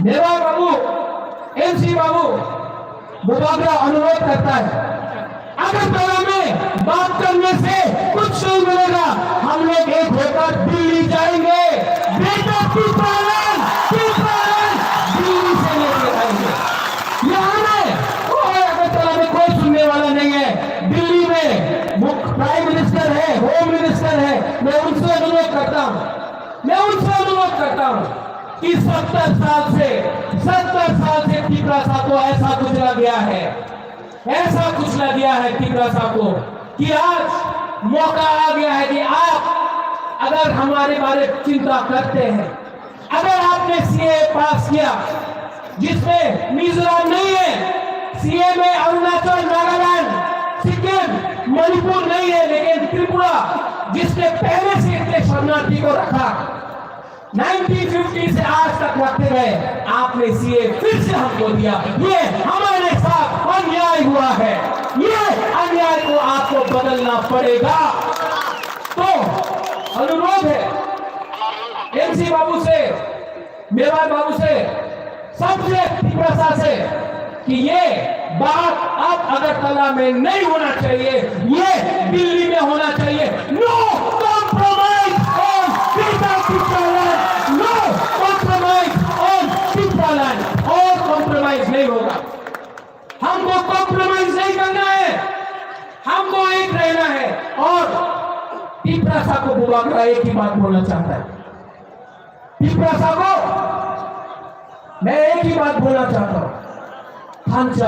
मेरा बाबू एमसी बाबू मुबागरा अनुरोध करता है, अगरतला में बात करने से कुछ नहीं मिलेगा। हम लोग एक होकर दिल्ली जाएंगे, बेटा तीर्थालन दिल्ली से लेके आएंगे। यहाँ में कोई अगरतला में कोई सुनने वाला नहीं है। दिल्ली में मुख्य प्राइम मिनिस्टर है, होम मिनिस्टर है। मैं उनसे अनुरोध करता हूँ कि 70 साल से तीपरासा को ऐसा कुचला गया है तीपरासा को, कि आज मौका आ गया है कि आप अगर हमारे बारे में चिंता करते हैं, अगर आपने सीए पास किया जिसमें मिजोरम नहीं है, सीए में अरुणाचल, नागालैंड, सिक्किम, मणिपुर नहीं है, लेकिन त्रिपुरा जिसने पहले से इतने शरणार्थी को रखा 1950 से आज तक रखते गए, आपने सीए फिर से हमको दिया। ये हमारे साथ अन्याय हुआ है, ये अन्याय को आपको बदलना पड़ेगा। तो अनुरोध है एमसी बाबू से, मेवाड़ बाबू से, सबसे तीपरासा से कि ये बात अब अगरतला में नहीं होना चाहिए, ये दिल्ली में होना चाहिए। No compromise on Tipraland, no compromise on Tipraland. और कॉम्प्रोमाइज नहीं होगा, हमको कॉम्प्रोमाइज नहीं करना है, हमको एक रहना है। और तीपरासा को बुलाकर एक ही बात बोलना चाहता है, तीपरासा को मैं एक ही बात बोलना चाहता हूं, थानचा